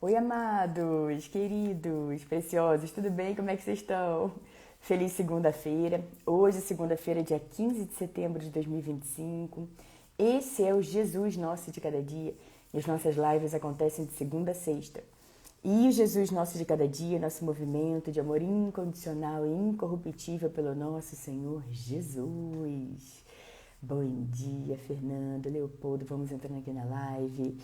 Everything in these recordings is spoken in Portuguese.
Oi, amados, queridos, preciosos, tudo bem? Como é que vocês estão? Feliz segunda-feira. Hoje, segunda-feira, dia 15 de setembro de 2025. Esse é o Jesus Nosso de Cada Dia. E as nossas lives acontecem de segunda a sexta. E o Jesus Nosso de Cada Dia, nosso movimento de amor incondicional e incorruptível pelo nosso Senhor Jesus. Bom dia, Fernando, Leopoldo, vamos entrando aqui na live.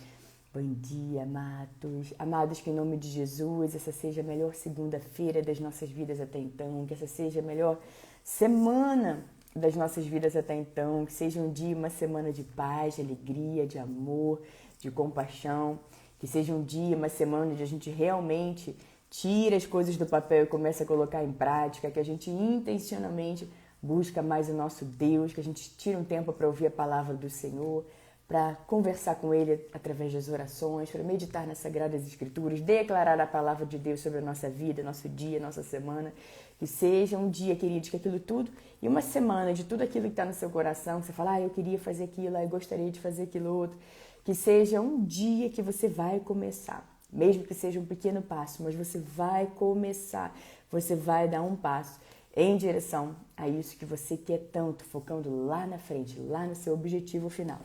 Bom dia, amados. Amados, que em nome de Jesus, essa seja a melhor segunda-feira das nossas vidas até então, que essa seja a melhor semana das nossas vidas até então, que seja um dia, uma semana de paz, de alegria, de amor, de compaixão, que seja um dia, uma semana onde a gente realmente tira as coisas do papel e começa a colocar em prática, que a gente intencionalmente busca mais o nosso Deus, que a gente tira um tempo para ouvir a palavra do Senhor, para conversar com Ele através das orações, para meditar nas Sagradas Escrituras, declarar a palavra de Deus sobre a nossa vida, nosso dia, nossa semana. Que seja um dia, queridos, que aquilo tudo, e uma semana de tudo aquilo que está no seu coração, que você fala, eu queria fazer aquilo, eu gostaria de fazer aquilo outro. Que seja um dia que você vai começar, mesmo que seja um pequeno passo, mas você vai começar, você vai dar um passo em direção a isso que você quer tanto, focando lá na frente, lá no seu objetivo final.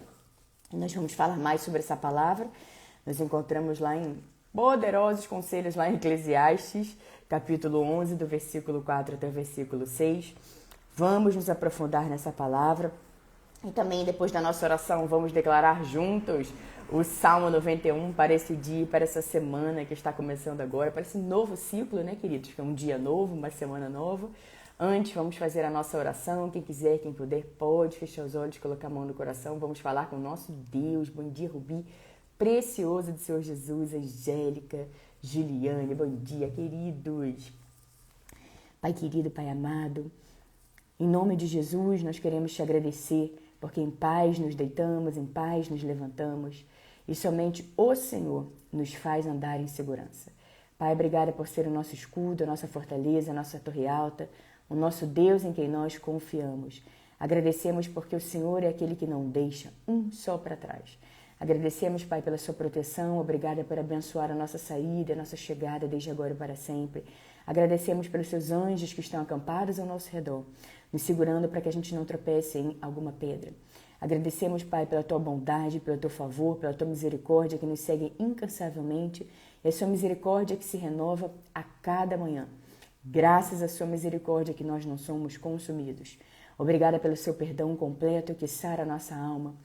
Nós vamos falar mais sobre essa palavra. Nos encontramos lá em poderosos conselhos, lá em Eclesiastes, capítulo 11, do versículo 4 até o versículo 6. Vamos nos aprofundar nessa palavra. E também, depois da nossa oração, vamos declarar juntos o Salmo 91 para esse dia, para essa semana que está começando agora, para esse novo ciclo, né, queridos? Que é um dia novo, uma semana nova. Antes, vamos fazer a nossa oração. Quem quiser, quem puder, pode fechar os olhos, colocar a mão no coração. Vamos falar com o nosso Deus. Bom dia, Rubi, precioso do Senhor Jesus, Angélica, Juliane. Bom dia, queridos. Pai querido, Pai amado, em nome de Jesus, nós queremos te agradecer, porque em paz nos deitamos, em paz nos levantamos, e somente o Senhor nos faz andar em segurança. Pai, obrigada por ser o nosso escudo, a nossa fortaleza, a nossa torre alta, o nosso Deus em quem nós confiamos. Agradecemos porque o Senhor é aquele que não deixa um só para trás. Agradecemos, Pai, pela sua proteção, obrigada por abençoar a nossa saída, a nossa chegada desde agora e para sempre. Agradecemos pelos seus anjos que estão acampados ao nosso redor, nos segurando para que a gente não tropece em alguma pedra. Agradecemos, Pai, pela tua bondade, pelo teu favor, pela tua misericórdia que nos segue incansavelmente e a sua misericórdia que se renova a cada manhã. Graças à sua misericórdia que nós não somos consumidos. Obrigada pelo seu perdão completo que sara a nossa alma.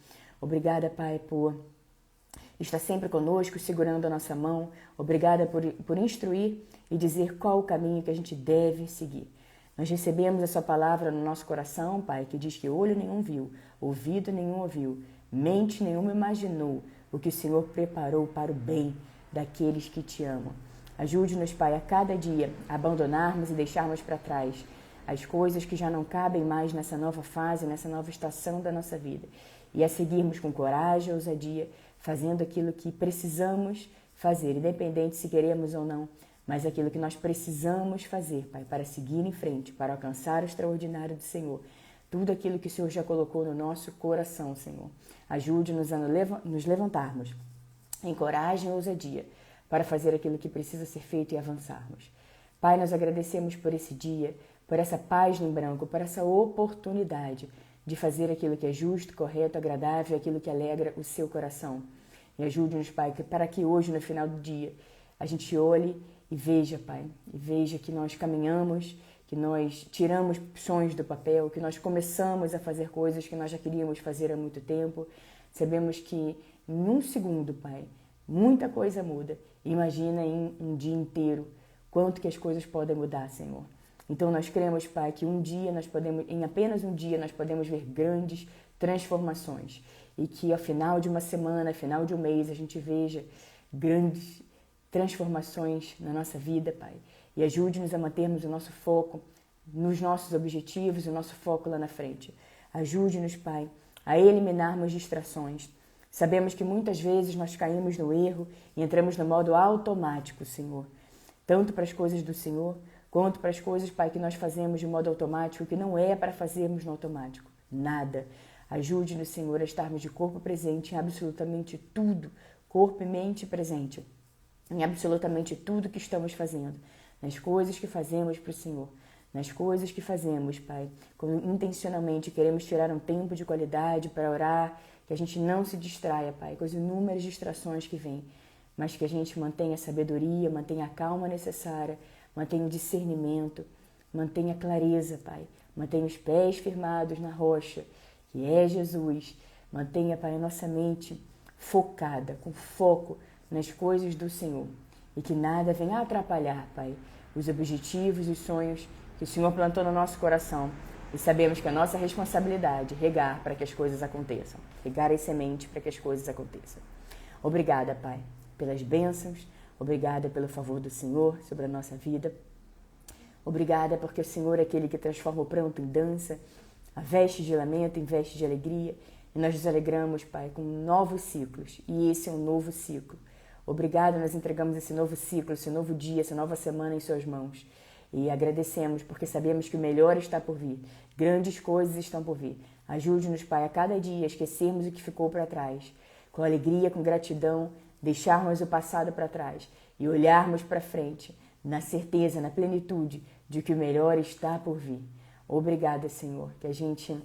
Obrigada, Pai, por estar sempre conosco, segurando a nossa mão. Obrigada por instruir e dizer qual o caminho que a gente deve seguir. Nós recebemos a sua palavra no nosso coração, Pai, que diz que olho nenhum viu, ouvido nenhum ouviu, mente nenhuma imaginou o que o Senhor preparou para o bem daqueles que te amam. Ajude-nos, Pai, a cada dia a abandonarmos e deixarmos para trás as coisas que já não cabem mais nessa nova fase, nessa nova estação da nossa vida. E a seguirmos com coragem e ousadia, fazendo aquilo que precisamos fazer, independente se queremos ou não, mas aquilo que nós precisamos fazer, Pai, para seguir em frente, para alcançar o extraordinário do Senhor. Tudo aquilo que o Senhor já colocou no nosso coração, Senhor. Ajude-nos a nos levantarmos em coragem e ousadia, para fazer aquilo que precisa ser feito e avançarmos. Pai, nós agradecemos por esse dia, por essa página em branco, por essa oportunidade de fazer aquilo que é justo, correto, agradável, aquilo que alegra o seu coração. E ajude-nos, Pai, para que hoje, no final do dia, a gente olhe e veja, Pai, e veja que nós caminhamos, que nós tiramos sonhos do papel, que nós começamos a fazer coisas que nós já queríamos fazer há muito tempo. Sabemos que em um segundo, Pai, muita coisa muda. Imagina em um dia inteiro quanto que as coisas podem mudar, Senhor. Então nós cremos, Pai, que em apenas um dia nós podemos ver grandes transformações e que ao final de uma semana, ao final de um mês, a gente veja grandes transformações na nossa vida, Pai. E ajude-nos a mantermos o nosso foco nos nossos objetivos, o nosso foco lá na frente. Ajude-nos, Pai, a eliminarmos distrações. Sabemos que muitas vezes nós caímos no erro e entramos no modo automático, Senhor. Tanto para as coisas do Senhor, quanto para as coisas, Pai, que nós fazemos de modo automático, que não é para fazermos no automático. Nada. Ajude-nos, Senhor, a estarmos de corpo presente em absolutamente tudo. Corpo e mente presente. em absolutamente tudo que estamos fazendo, nas coisas que fazemos para o Senhor, nas coisas que fazemos, Pai, quando intencionalmente queremos tirar um tempo de qualidade para orar, que a gente não se distraia, Pai, com as inúmeras distrações que vêm, mas que a gente mantenha a sabedoria, mantenha a calma necessária, mantenha o discernimento, mantenha a clareza, Pai, mantenha os pés firmados na rocha, que é Jesus, mantenha, Pai, a nossa mente focada, com foco nas coisas do Senhor, e que nada venha atrapalhar, Pai, os objetivos e os sonhos que o Senhor plantou no nosso coração. E sabemos que a nossa responsabilidade é regar para que as coisas aconteçam, regar as sementes para que as coisas aconteçam. Obrigada, Pai, pelas bênçãos, obrigada pelo favor do Senhor sobre a nossa vida. Obrigada porque o Senhor é aquele que transforma o pranto em dança, a veste de lamento em veste de alegria, e nós nos alegramos, Pai, com novos ciclos, e esse é um novo ciclo. Obrigada, nós entregamos esse novo ciclo, esse novo dia, essa nova semana em suas mãos. E agradecemos porque sabemos que o melhor está por vir. Grandes coisas estão por vir. Ajude-nos, Pai, a cada dia a esquecermos o que ficou para trás. Com alegria, com gratidão, deixarmos o passado para trás e olharmos para frente, na certeza, na plenitude de que o melhor está por vir. Obrigada, Senhor, que a gente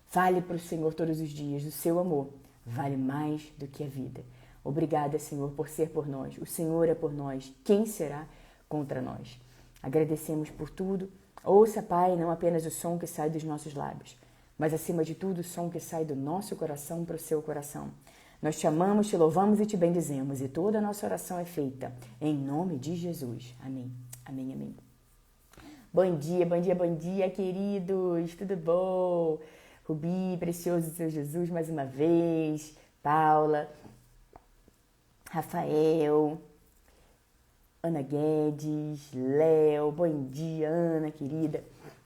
fale para o Senhor todos os dias. O seu amor vale mais do que a vida. Obrigada, Senhor, por ser por nós. O Senhor é por nós. Quem será contra nós? Agradecemos por tudo. Ouça, Pai, não apenas o som que sai dos nossos lábios, mas acima de tudo o som que sai do nosso coração para o seu coração. Nós te amamos, te louvamos e te bendizemos, e toda a nossa oração é feita em nome de Jesus. Amém. Amém, amém. Bom dia, bom dia, bom dia, queridos. Tudo bom? Rubi, precioso Senhor Jesus, mais uma vez. Paula, Rafael, Ana Guedes, Léo, bom dia, Ana, querida.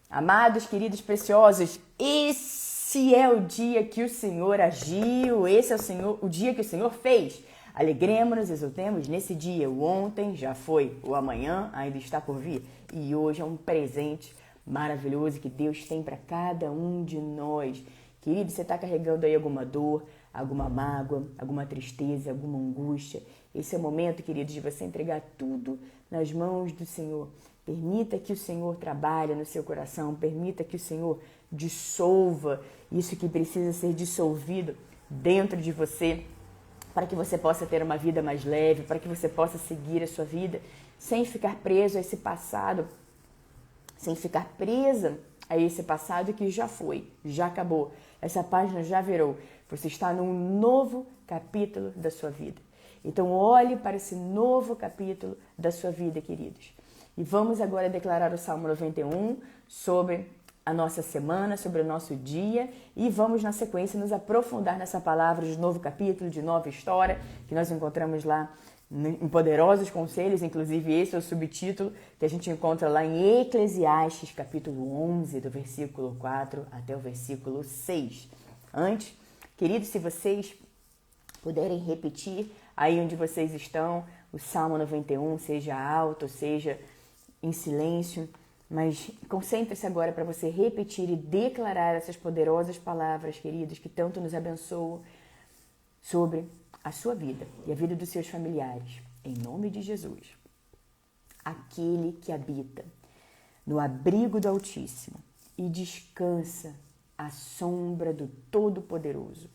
Amados, queridos, preciosos, esse é o dia que o Senhor agiu, esse é o dia que o Senhor fez. Alegremos-nos, exultemos nesse dia. O ontem já foi, o amanhã ainda está por vir. E hoje é um presente maravilhoso que Deus tem para cada um de nós. Querido, você está carregando aí alguma dor, alguma mágoa, alguma tristeza, alguma angústia. Esse é o momento, queridos, de você entregar tudo nas mãos do Senhor. Permita que o Senhor trabalhe no seu coração, permita que o Senhor dissolva isso que precisa ser dissolvido dentro de você, para que você possa ter uma vida mais leve, para que você possa seguir a sua vida sem ficar preso a esse passado, sem ficar presa a esse passado que já foi, já acabou. Essa página já virou. Você está num novo capítulo da sua vida. Então, olhe para esse novo capítulo da sua vida, queridos. E vamos agora declarar o Salmo 91 sobre a nossa semana, sobre o nosso dia. E vamos, na sequência, nos aprofundar nessa palavra de novo capítulo, de nova história, que nós encontramos lá em Poderosos Conselhos. Inclusive, esse é o subtítulo que a gente encontra lá em Eclesiastes, capítulo 11, do versículo 4 até o versículo 6. Antes, queridos, se vocês puderem repetir aí onde vocês estão, o Salmo 91, seja alto, seja em silêncio, mas concentre-se agora para você repetir e declarar essas poderosas palavras, queridos, que tanto nos abençoam sobre a sua vida e a vida dos seus familiares. Em nome de Jesus. Aquele que habita no abrigo do Altíssimo e descansa à sombra do Todo-Poderoso,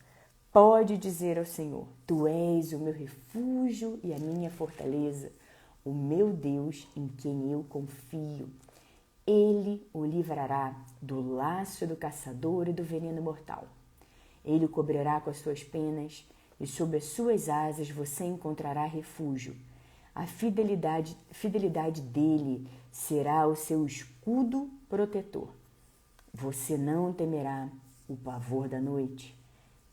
pode dizer ao Senhor: Tu és o meu refúgio e a minha fortaleza, o meu Deus em quem eu confio. Ele o livrará do laço do caçador e do veneno mortal. Ele o cobrirá com as suas penas e sob as suas asas você encontrará refúgio. A fidelidade dele será o seu escudo protetor. Você não temerá o pavor da noite,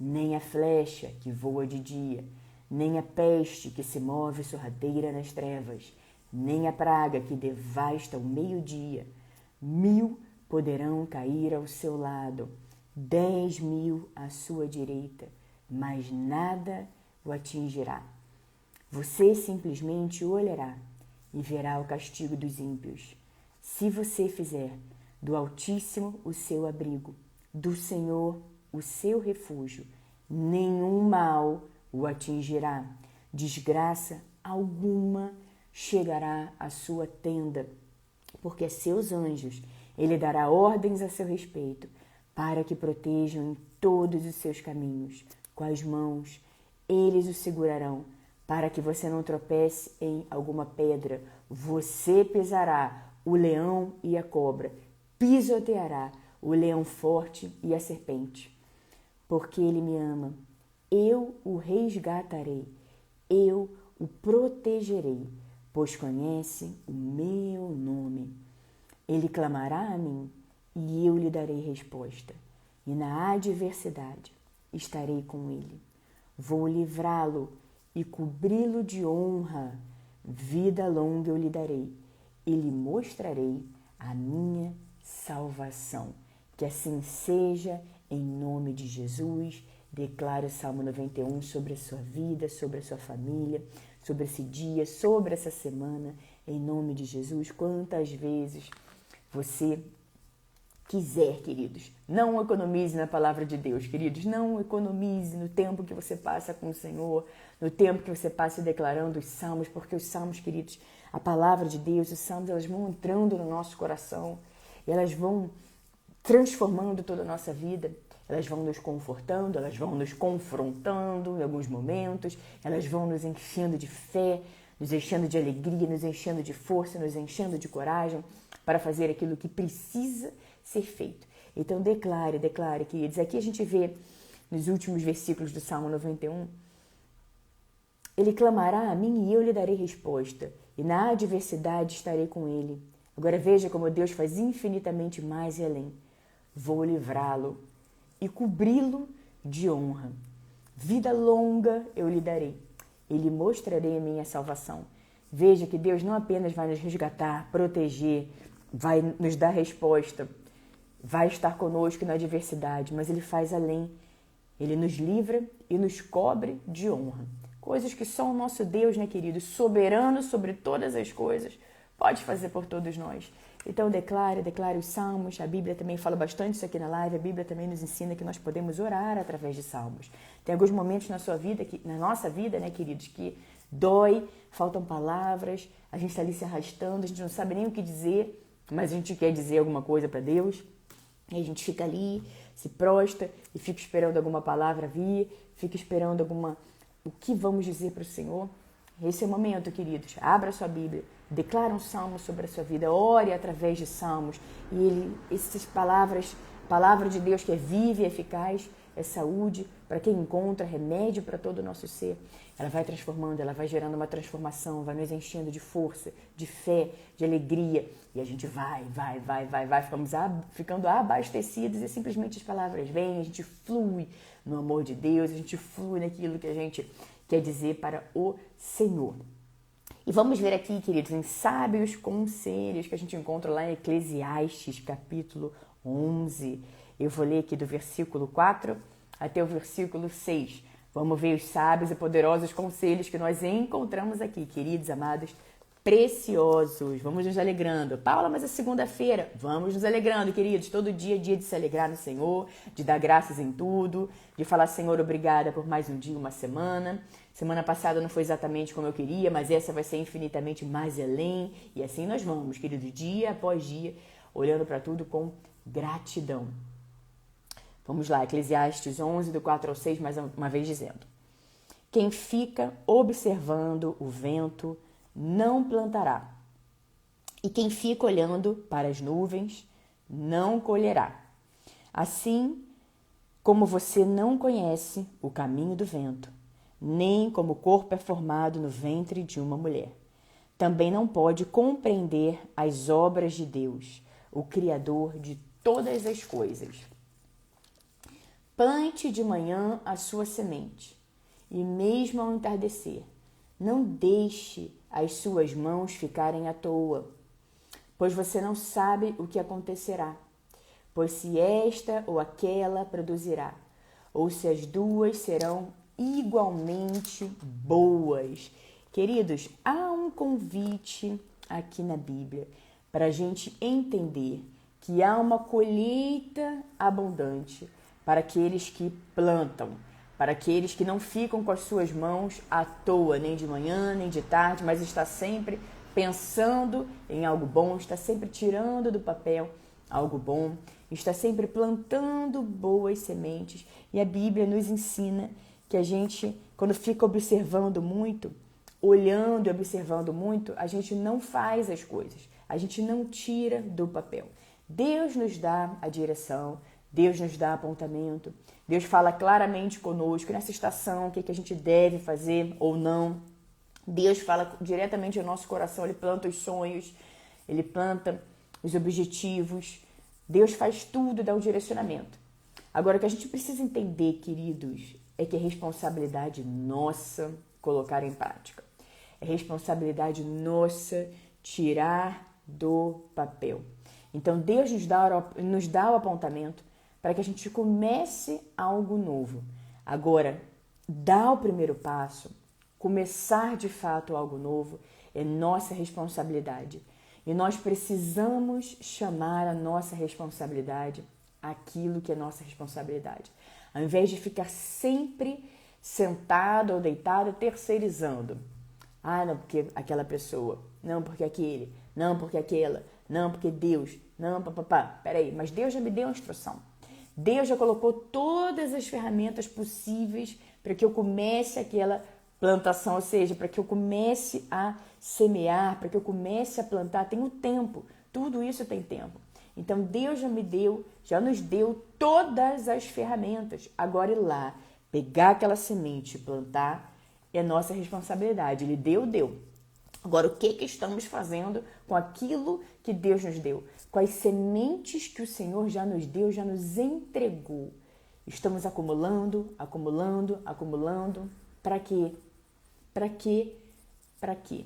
nem a flecha que voa de dia, nem a peste que se move sorrateira nas trevas, nem a praga que devasta ao meio-dia. 1000 poderão cair ao seu lado, 10.000 à sua direita, mas nada o atingirá. Você simplesmente olhará e verá o castigo dos ímpios. Se você fizer do Altíssimo o seu abrigo, do Senhor o seu refúgio, nenhum mal o atingirá, desgraça alguma chegará à sua tenda, porque a seus anjos ele dará ordens a seu respeito, para que protejam em todos os seus caminhos. Com as mãos eles o segurarão, para que você não tropece em alguma pedra. Você pisará o leão e a cobra, pisoteará o leão forte e a serpente. Porque ele me ama, eu o resgatarei, eu o protegerei, pois conhece o meu nome. Ele clamará a mim e eu lhe darei resposta. E na adversidade estarei com ele. Vou livrá-lo e cobri-lo de honra. Vida longa eu lhe darei e lhe mostrarei a minha salvação. Que assim seja, em nome de Jesus. Declaro o Salmo 91 sobre a sua vida, sobre a sua família, sobre esse dia, sobre essa semana, em nome de Jesus. Quantas vezes você quiser, queridos, não economize na palavra de Deus, queridos, não economize no tempo que você passa com o Senhor, no tempo que você passa declarando os salmos, porque os salmos, queridos, a palavra de Deus, os salmos, elas vão entrando no nosso coração, elas vão transformando toda a nossa vida, elas vão nos confortando, elas vão nos confrontando em alguns momentos, elas vão nos enchendo de fé, nos enchendo de alegria, nos enchendo de força, nos enchendo de coragem para fazer aquilo que precisa ser feito. Então declare, queridos. Aqui a gente vê nos últimos versículos do Salmo 91, ele clamará a mim e eu lhe darei resposta, e na adversidade estarei com ele. Agora veja como Deus faz infinitamente mais e além. Vou livrá-lo e cobri-lo de honra. Vida longa eu lhe darei, e lhe mostrarei a minha salvação. Veja que Deus não apenas vai nos resgatar, proteger, vai nos dar resposta, vai estar conosco na adversidade, mas Ele faz além. Ele nos livra e nos cobre de honra. Coisas que só o nosso Deus, né, querido, soberano sobre todas as coisas, pode fazer por todos nós. Então declare os salmos. A Bíblia também fala bastante isso aqui na live. A Bíblia também nos ensina que nós podemos orar através de salmos. Tem alguns momentos na sua vida, na nossa vida, né, queridos, que dói, faltam palavras, a gente está ali se arrastando, a gente não sabe nem o que dizer, mas a gente quer dizer alguma coisa para Deus. E a gente fica ali, se prostra e fica esperando alguma palavra vir, fica esperando o que vamos dizer para o Senhor. Esse é o momento, queridos. Abra a sua Bíblia, declara um salmo sobre a sua vida, ore através de salmos. E essas palavras, palavra de Deus que é viva e eficaz, é saúde para quem encontra, remédio para todo o nosso ser. Ela vai transformando, ela vai gerando uma transformação, vai nos enchendo de força, de fé, de alegria. E a gente vai, ficamos ficando abastecidos e simplesmente as palavras vêm, a gente flui no amor de Deus, a gente flui naquilo que a gente quer dizer para o Senhor. E vamos ver aqui, queridos, em sábios conselhos que a gente encontra lá em Eclesiastes, capítulo 11. Eu vou ler aqui do versículo 4 até o versículo 6. Vamos ver os sábios e poderosos conselhos que nós encontramos aqui, queridos, amados, preciosos. Vamos nos alegrando. Paula, mas é segunda-feira. Vamos nos alegrando, queridos. Todo dia é dia de se alegrar no Senhor, de dar graças em tudo, de falar, Senhor, obrigada por mais um dia, uma semana. Semana passada não foi exatamente como eu queria, mas essa vai ser infinitamente mais além. E assim nós vamos, querido, dia após dia, olhando para tudo com gratidão. Vamos lá, Eclesiastes 11, do 4 ao 6, mais uma vez dizendo: quem fica observando o vento não plantará, e quem fica olhando para as nuvens não colherá. Assim como você não conhece o caminho do vento, nem como o corpo é formado no ventre de uma mulher, também não pode compreender as obras de Deus, o Criador de todas as coisas. Plante de manhã a sua semente, e mesmo ao entardecer, não deixe as suas mãos ficarem à toa, pois você não sabe o que acontecerá, pois se esta ou aquela produzirá, ou se as duas serão igualmente boas. Queridos, há um convite aqui na Bíblia para a gente entender que há uma colheita abundante para aqueles que plantam, para aqueles que não ficam com as suas mãos à toa, nem de manhã, nem de tarde, mas está sempre pensando em algo bom, está sempre tirando do papel algo bom, está sempre plantando boas sementes. E a Bíblia nos ensina que a gente, quando fica observando muito, olhando e observando muito, a gente não faz as coisas, a gente não tira do papel. Deus nos dá a direção, Deus nos dá apontamento, Deus fala claramente conosco nessa estação, o que a gente deve fazer ou não. Deus fala diretamente ao nosso coração, Ele planta os sonhos, Ele planta os objetivos. Deus faz tudo, dá um direcionamento. Agora, o que a gente precisa entender, queridos, é que é responsabilidade nossa colocar em prática. É responsabilidade nossa tirar do papel. Então, Deus nos dá o apontamento para que a gente comece algo novo. Agora, dar o primeiro passo, começar de fato algo novo, é nossa responsabilidade. E nós precisamos chamar a nossa responsabilidade aquilo que é nossa responsabilidade. Ao invés de ficar sempre sentado ou deitado terceirizando. Ah, não, porque aquela pessoa. Não, porque aquele. Não, porque aquela. Não, porque Deus. Não, papapá. Peraí, mas Deus já me deu a instrução. Deus já colocou todas as ferramentas possíveis para que eu comece aquela plantação, ou seja, para que eu comece a semear, para que eu comece a plantar. Tem um tempo, tudo isso tem tempo. Então Deus já nos deu todas as ferramentas. Agora ir lá, pegar aquela semente e plantar é nossa responsabilidade. Ele deu. Agora, o que estamos fazendo com aquilo que Deus nos deu? Com as sementes que o Senhor já nos deu, já nos entregou. Estamos acumulando. Para quê? Para quê? Para quê?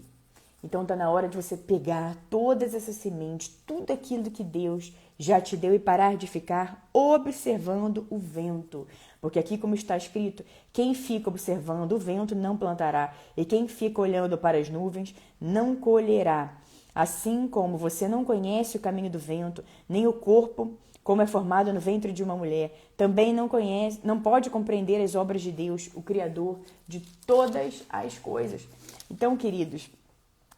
Então está na hora de você pegar todas essas sementes, tudo aquilo que Deus já te deu e parar de ficar observando o vento. Porque aqui, como está escrito, quem fica observando o vento não plantará, e quem fica olhando para as nuvens não colherá. Assim como você não conhece o caminho do vento, nem o corpo, como é formado no ventre de uma mulher, também não pode compreender as obras de Deus, o Criador de todas as coisas. Então, queridos,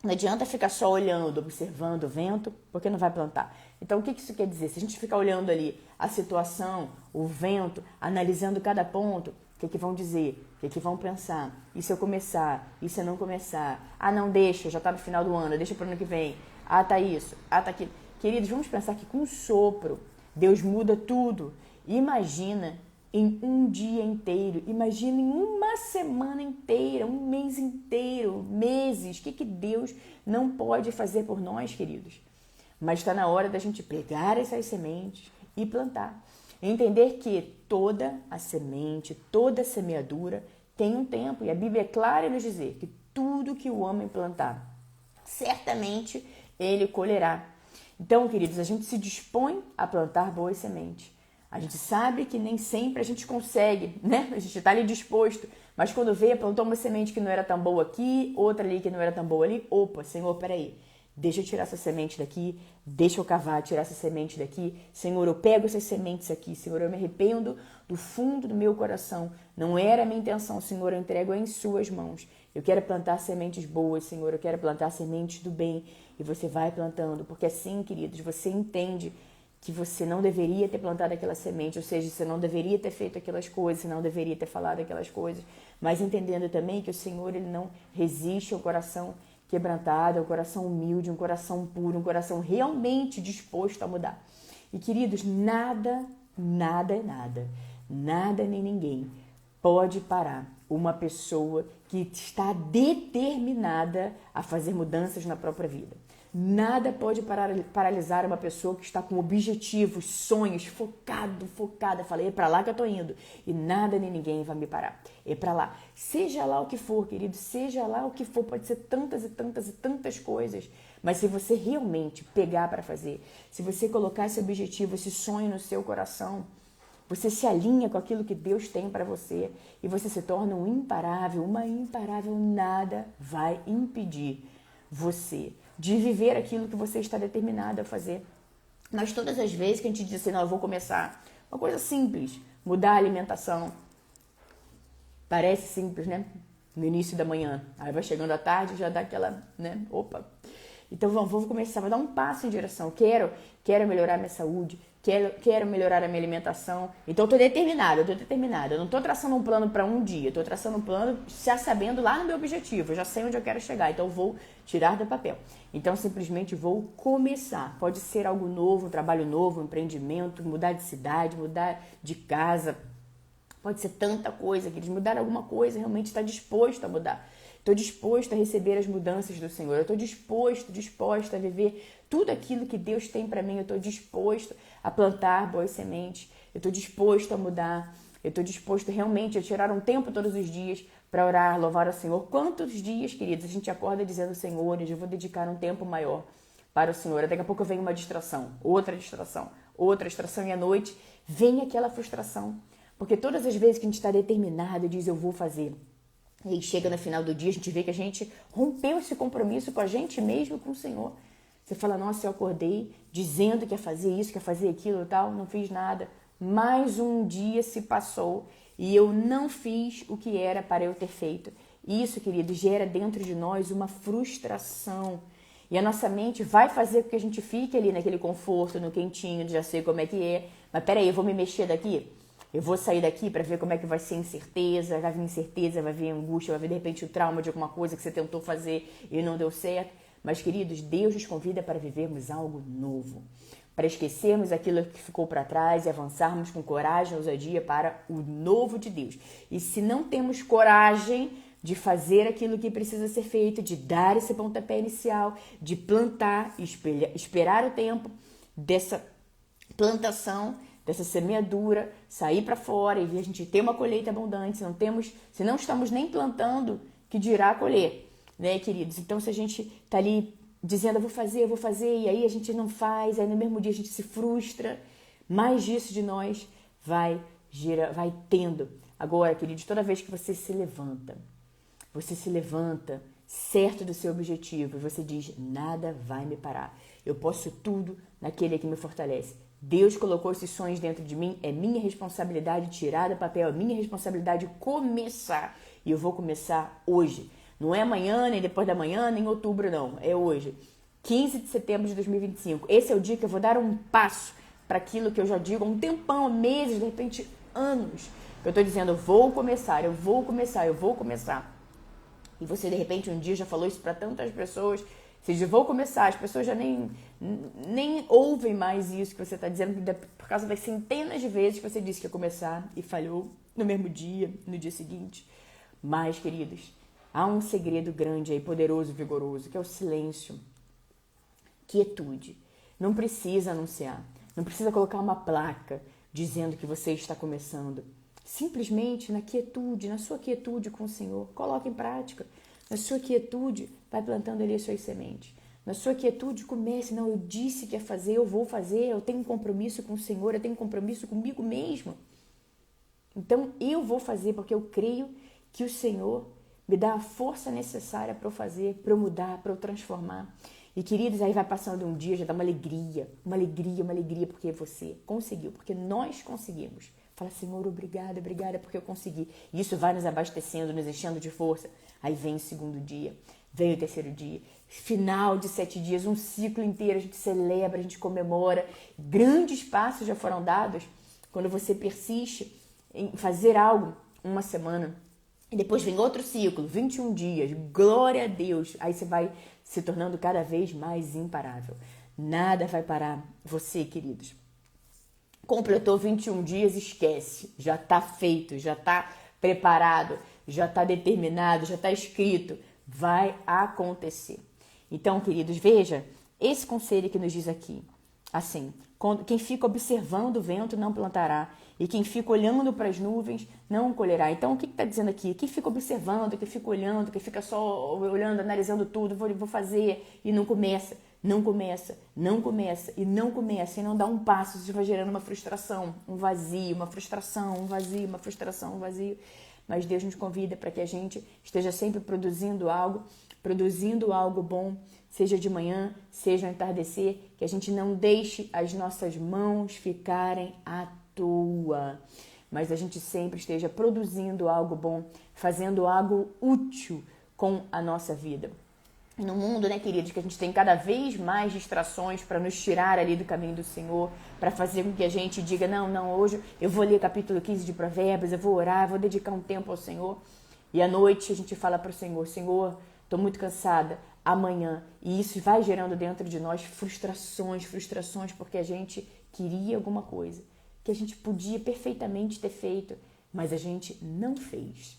não adianta ficar só olhando, observando o vento, porque não vai plantar. Então, o que isso quer dizer? Se a gente ficar olhando ali a situação, o vento, analisando cada ponto, o que vão dizer? O que vão pensar? E se eu começar? E se eu não começar? Ah, não, deixa, já está no final do ano, deixa para o ano que vem. Ah, tá isso, ah, tá aquilo. Queridos, vamos pensar que com um sopro, Deus muda tudo. Imagina em um dia inteiro, imagina em uma semana inteira, um mês inteiro, meses. O que Deus não pode fazer por nós, queridos? Mas está na hora da gente pegar essas sementes e plantar. Entender que toda a semente, toda a semeadura tem um tempo. E a Bíblia é clara em nos dizer que tudo que o homem plantar, certamente ele colherá. Então, queridos, a gente se dispõe a plantar boas sementes. A gente sabe que nem sempre a gente consegue, né? A gente está ali disposto. Mas quando vê, plantou uma semente que não era tão boa aqui, outra ali que não era tão boa ali. Opa, Senhor, peraí. Deixa eu tirar essa semente daqui. Deixa eu cavar, tirar essa semente daqui. Senhor, eu pego essas sementes aqui. Senhor, eu me arrependo do fundo do meu coração. Não era a minha intenção, Senhor. Eu entrego em suas mãos. Eu quero plantar sementes boas, Senhor. Eu quero plantar sementes do bem. E você vai plantando. Porque assim, queridos, você entende que você não deveria ter plantado aquela semente, ou seja, você não deveria ter feito aquelas coisas, você não deveria ter falado aquelas coisas, mas entendendo também que o Senhor, Ele não resiste ao coração quebrantado, ao coração humilde, um coração puro, um coração realmente disposto a mudar. E, queridos, nada nem ninguém pode parar uma pessoa que está determinada a fazer mudanças na própria vida. Nada pode paralisar uma pessoa que está com objetivos, sonhos, focada. Falei, é pra lá que eu tô indo. E nada nem ninguém vai me parar. É pra lá. Seja lá o que for, querido, seja lá o que for, pode ser tantas coisas. Mas se você realmente pegar para fazer, se você colocar esse objetivo, esse sonho no seu coração, você se alinha com aquilo que Deus tem para você e você se torna um imparável, uma imparável, nada vai impedir você de viver aquilo que você está determinado a fazer. Mas todas as vezes que a gente diz assim, não, eu vou começar uma coisa simples, mudar a alimentação, Parece simples, né? No início da manhã. Aí vai chegando à tarde, já dá aquela, né? Opa. Então vou começar, vou dar um passo em direção. Quero melhorar minha saúde, quero melhorar a minha alimentação. Então eu tô determinada. Eu não tô traçando um plano para um dia, eu tô traçando um plano já sabendo lá no meu objetivo. Eu já sei onde eu quero chegar, então eu vou tirar do papel. Então simplesmente vou começar. Pode ser algo novo, um trabalho novo, um empreendimento, mudar de cidade, mudar de casa. Pode ser tanta coisa, queridos. Mudar alguma coisa, realmente está disposto a mudar. Estou disposto a receber as mudanças do Senhor. Eu estou disposta a viver tudo aquilo que Deus tem para mim. Eu estou disposto a plantar boas sementes. Eu estou disposto a mudar. Eu estou disposto realmente a tirar um tempo todos os dias para orar, louvar ao Senhor. Quantos dias, queridos, a gente acorda dizendo, Senhor, eu vou dedicar um tempo maior para o Senhor. Daqui a pouco vem uma distração, outra distração, e à noite vem aquela frustração. Porque todas as vezes que a gente está determinado e diz, eu vou fazer, e aí chega no final do dia, a gente vê que a gente rompeu esse compromisso com a gente mesmo, com o Senhor. Você fala, nossa, eu acordei dizendo que ia fazer isso, que ia fazer aquilo e tal, não fiz nada. Mais um dia se passou e eu não fiz o que era para eu ter feito. Isso, querido, gera dentro de nós uma frustração. E a nossa mente vai fazer com que a gente fique ali naquele conforto, no quentinho, já sei como é que é. Mas peraí, eu vou me mexer daqui? Eu vou sair daqui para ver como é que vai ser a incerteza, vai vir incerteza, vai vir angústia, vai vir de repente o trauma de alguma coisa que você tentou fazer e não deu certo. Mas, queridos, Deus nos convida para vivermos algo novo, para esquecermos aquilo que ficou para trás e avançarmos com coragem e ousadia para o novo de Deus. E se não temos coragem de fazer aquilo que precisa ser feito, de dar esse pontapé inicial, de plantar, esperar o tempo dessa plantação, dessa semeadura, sair para fora e a gente ter uma colheita abundante, se não estamos nem plantando, que dirá colher, né, queridos? Então, se a gente tá ali dizendo, eu vou fazer, e aí a gente não faz, aí no mesmo dia a gente se frustra, mais disso de nós vai tendo. Agora, queridos, toda vez que você se levanta certo do seu objetivo, e você diz, nada vai me parar. Eu posso tudo naquele que me fortalece. Deus colocou esses sonhos dentro de mim, é minha responsabilidade tirar do papel, é minha responsabilidade começar. E eu vou começar hoje. Não é amanhã, nem depois da manhã, nem outubro, não. É hoje. 15 de setembro de 2025. Esse é o dia que eu vou dar um passo para aquilo que eu já digo há um tempão, há meses, de repente anos. Eu estou dizendo, eu vou começar. E você, de repente, um dia já falou isso para tantas pessoas. Você diz, vou começar. As pessoas já nem ouvem mais isso que você está dizendo, por causa das centenas de vezes que você disse que ia começar e falhou no mesmo dia, no dia seguinte. Mas, queridos, há um segredo grande aí, poderoso, vigoroso, que é o silêncio. Quietude. Não precisa anunciar. Não precisa colocar uma placa dizendo que você está começando. Simplesmente na quietude, na sua quietude com o Senhor, coloque em prática. Na sua quietude, vai plantando ali as suas sementes. Na sua quietude, comece. Não, eu disse que ia fazer, eu vou fazer, eu tenho um compromisso com o Senhor, eu tenho um compromisso comigo mesmo. Então, eu vou fazer porque eu creio que o Senhor me dá a força necessária para eu fazer, para eu mudar, para eu transformar. E, queridos, aí vai passando um dia, já dá uma alegria, porque você conseguiu, porque nós conseguimos. Fala, Senhor, obrigada, porque eu consegui. E isso vai nos abastecendo, nos enchendo de força. Aí vem o segundo dia, vem o terceiro dia. Final de 7 dias, um ciclo inteiro, a gente celebra, a gente comemora. Grandes passos já foram dados quando você persiste em fazer algo uma semana. E depois vem outro ciclo, 21 dias, glória a Deus. Aí você vai se tornando cada vez mais imparável. Nada vai parar você, queridos. Completou 21 dias, esquece. Já está feito, já está preparado, já está determinado, já está escrito. Vai acontecer. Então, queridos, veja esse conselho que nos diz aqui. Assim, quem fica observando o vento não plantará, e quem fica olhando para as nuvens não colherá. Então, o que está dizendo aqui? Quem fica observando, quem fica olhando, quem fica só olhando, analisando tudo, vou fazer, e não começa, e não dá um passo, isso vai gerando uma frustração, um vazio. Mas Deus nos convida para que a gente esteja sempre produzindo algo bom, seja de manhã, seja ao entardecer, que a gente não deixe as nossas mãos ficarem à toa, mas a gente sempre esteja produzindo algo bom, fazendo algo útil com a nossa vida. No mundo, né, queridos, que a gente tem cada vez mais distrações para nos tirar ali do caminho do Senhor, para fazer com que a gente diga, não, hoje eu vou ler capítulo 15 de Provérbios, eu vou orar, vou dedicar um tempo ao Senhor. E à noite a gente fala para o Senhor, Senhor, estou muito cansada, amanhã. E isso vai gerando dentro de nós frustrações, porque a gente queria alguma coisa, que a gente podia perfeitamente ter feito, mas a gente não fez.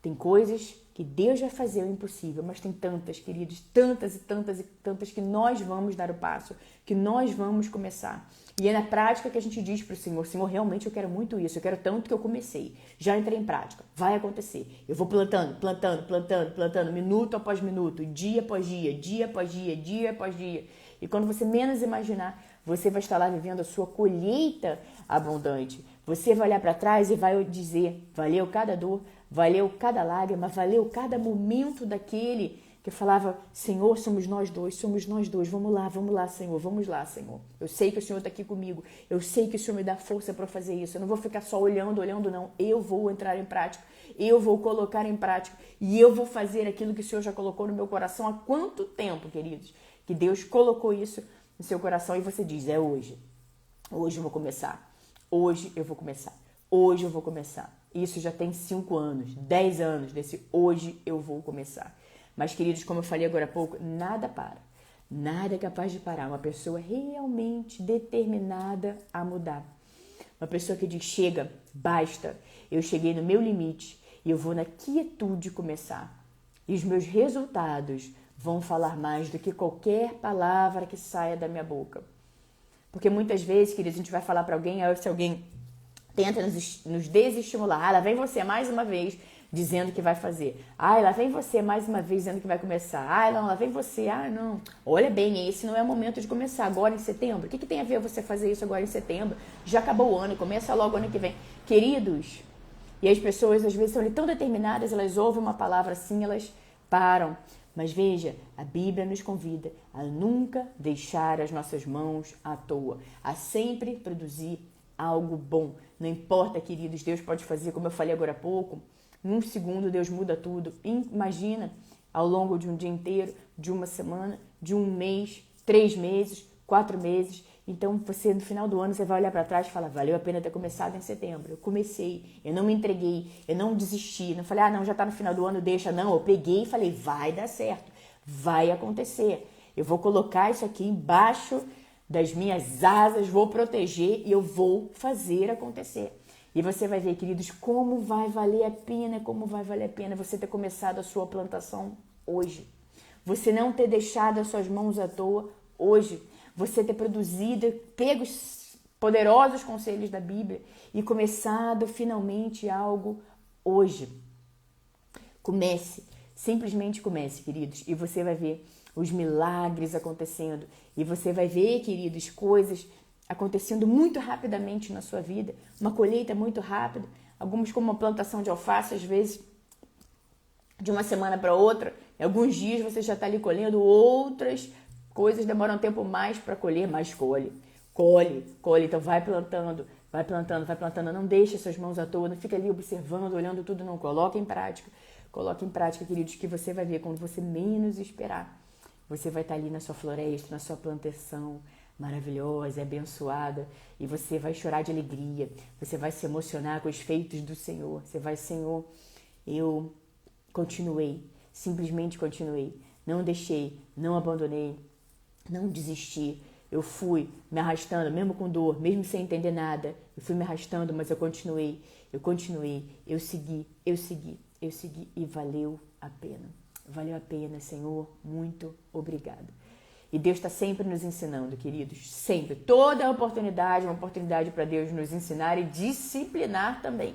Tem coisas que Deus vai fazer o impossível, mas tem tantas, queridos, tantas que nós vamos dar o passo, que nós vamos começar. E é na prática que a gente diz para o Senhor, Senhor, realmente eu quero muito isso, eu quero tanto que eu comecei. Já entrei em prática, vai acontecer. Eu vou plantando, minuto após minuto, dia após dia, dia após dia. E quando você menos imaginar, você vai estar lá vivendo a sua colheita abundante. Você vai olhar para trás e vai dizer, valeu cada dor, valeu cada lágrima, valeu cada momento daquele que falava, Senhor, somos nós dois, vamos lá, Senhor, vamos lá, Senhor. Eu sei que o Senhor está aqui comigo, eu sei que o Senhor me dá força para fazer isso, eu não vou ficar só olhando, não, eu vou entrar em prática, eu vou colocar em prática e eu vou fazer aquilo que o Senhor já colocou no meu coração há quanto tempo, queridos, que Deus colocou isso no seu coração e você diz, é hoje eu vou começar, hoje eu vou começar. Isso já tem 5 anos, 10 anos desse hoje eu vou começar. Mas, queridos, como eu falei agora há pouco, nada é capaz de parar uma pessoa realmente determinada a mudar. Uma pessoa que diz, chega, basta, eu cheguei no meu limite e eu vou na quietude começar. E os meus resultados vão falar mais do que qualquer palavra que saia da minha boca. Porque muitas vezes, queridos, a gente vai falar para alguém, aí se alguém tenta nos desestimular, lá vem você mais uma vez dizendo que vai fazer. Lá vem você mais uma vez dizendo que vai começar. Lá vem você. Não. Olha bem, esse não é o momento de começar agora em setembro. O que tem a ver você fazer isso agora em setembro? Já acabou o ano, começa logo o ano que vem. Queridos, e as pessoas às vezes são tão determinadas, elas ouvem uma palavra assim, elas param. Mas veja, a Bíblia nos convida a nunca deixar as nossas mãos à toa, a sempre produzir algo bom. Não importa, queridos, Deus pode fazer, como eu falei agora há pouco, em 1 segundo Deus muda tudo. Imagina ao longo de um dia inteiro, de uma semana, de um mês, 3 meses, 4 meses. Então você no final do ano você vai olhar para trás e falar, valeu a pena ter começado em setembro. Eu comecei, eu não me entreguei, eu não desisti, não falei, já está no final do ano, deixa. Não, eu peguei e falei, vai dar certo, vai acontecer. Eu vou colocar isso aqui embaixo das minhas asas, vou proteger e eu vou fazer acontecer. E você vai ver, queridos, como vai valer a pena você ter começado a sua plantação hoje. Você não ter deixado as suas mãos à toa hoje. Você ter produzido, pego os poderosos conselhos da Bíblia e começado finalmente algo hoje. Comece, simplesmente comece, queridos, e você vai ver os milagres acontecendo. E você vai ver, queridos, coisas acontecendo muito rapidamente na sua vida, uma colheita muito rápida, alguns como uma plantação de alface, às vezes de uma semana para outra, em alguns dias você já está ali colhendo, outras coisas demoram um tempo mais para colher, mas colhe, então vai plantando, não deixe suas mãos à toa, não fica ali observando, olhando tudo, não, coloque em prática, queridos, que você vai ver quando você menos esperar, você vai estar ali na sua floresta, na sua plantação, maravilhosa, abençoada, e você vai chorar de alegria, você vai se emocionar com os feitos do Senhor, você vai, Senhor, eu continuei, simplesmente continuei, não deixei, não abandonei, não desisti, eu fui me arrastando, mesmo com dor, mesmo sem entender nada, eu fui me arrastando, mas eu continuei, eu segui, e valeu a pena, Senhor, muito obrigada. E Deus está sempre nos ensinando, queridos, sempre. Toda oportunidade é uma oportunidade para Deus nos ensinar e disciplinar também.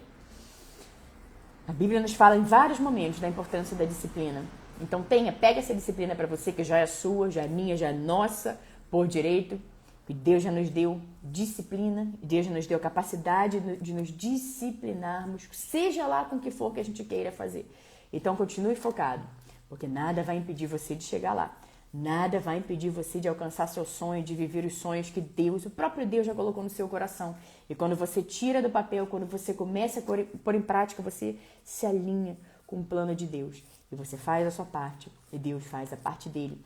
A Bíblia nos fala em vários momentos da importância da disciplina. Então pega essa disciplina para você, que já é sua, já é minha, já é nossa, por direito. E Deus já nos deu disciplina, Deus já nos deu a capacidade de nos disciplinarmos, seja lá com o que for que a gente queira fazer. Então continue focado, porque nada vai impedir você de chegar lá. Nada vai impedir você de alcançar seu sonho, de viver os sonhos que Deus, o próprio Deus já colocou no seu coração. E quando você tira do papel, quando você começa a pôr em prática, você se alinha com o plano de Deus. E você faz a sua parte e Deus faz a parte dele.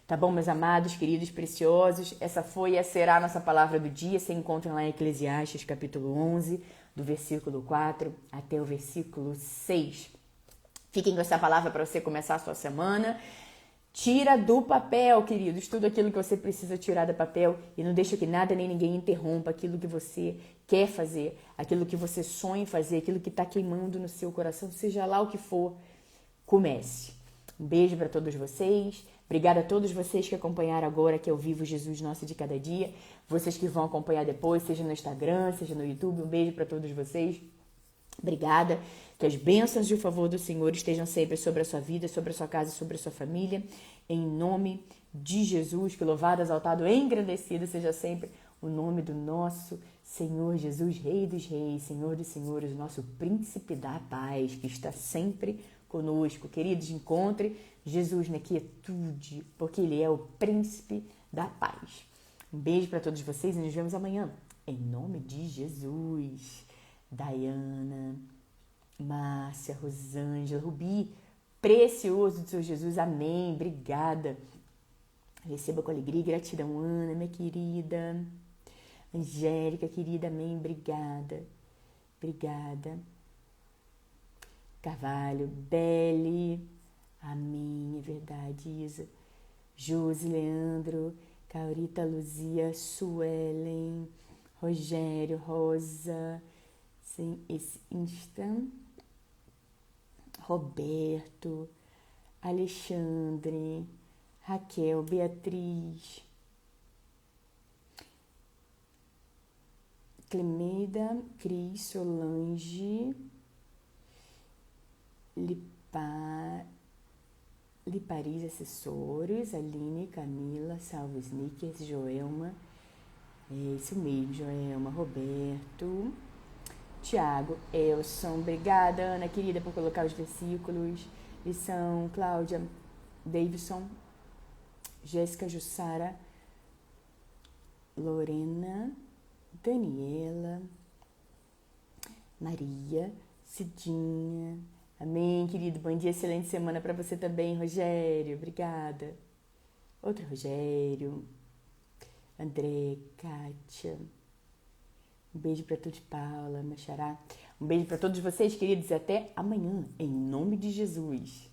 Tá bom, meus amados, queridos, preciosos? Essa foi e essa será a nossa palavra do dia. Você encontra lá em Eclesiastes, capítulo 11, do versículo 4 até o versículo 6. Fiquem com essa palavra para você começar a sua semana. Tira do papel, queridos, tudo aquilo que você precisa tirar do papel e não deixa que nada nem ninguém interrompa aquilo que você quer fazer, aquilo que você sonha em fazer, aquilo que está queimando no seu coração, seja lá o que for, comece. Um beijo para todos vocês. Obrigada a todos vocês que acompanharam agora que é o Vivo Jesus Nosso de Cada Dia. Vocês que vão acompanhar depois, seja no Instagram, seja no YouTube. Um beijo para todos vocês. Obrigada. Que as bênçãos e o favor do Senhor estejam sempre sobre a sua vida, sobre a sua casa e sobre a sua família. Em nome de Jesus, que louvado, exaltado, engrandecido seja sempre o nome do nosso Senhor Jesus, Rei dos Reis, Senhor dos Senhores, nosso Príncipe da Paz, que está sempre conosco. Queridos, encontre Jesus na quietude, porque Ele é o Príncipe da Paz. Um beijo para todos vocês e nos vemos amanhã. Em nome de Jesus. Dayana, Márcia, Rosângela, Rubi, precioso do Senhor Jesus, amém, obrigada. Receba com alegria e gratidão, Ana, minha querida. Angélica, querida, amém, obrigada. Obrigada. Carvalho, Beli, amém, é verdade, Isa. Josi, Leandro, Caurita, Luzia, Suelen, Rogério, Rosa, sem esse instant, Roberto, Alexandre, Raquel, Beatriz, Clemeida, Cris, Solange, Liparis Assessores, Aline, Camila, Salve Snickers, Joelma, é isso mesmo, Joelma, Roberto, Tiago, Elson, obrigada, Ana, querida, por colocar os versículos, lição, Cláudia, Davidson, Jéssica, Jussara, Lorena, Daniela, Maria, Cidinha, amém, querido, bom dia, excelente semana para você também, Rogério, obrigada, outro Rogério, André, Kátia, um beijo para todos, Paula, Machará. Um beijo para todos vocês, queridos, e até amanhã, em nome de Jesus.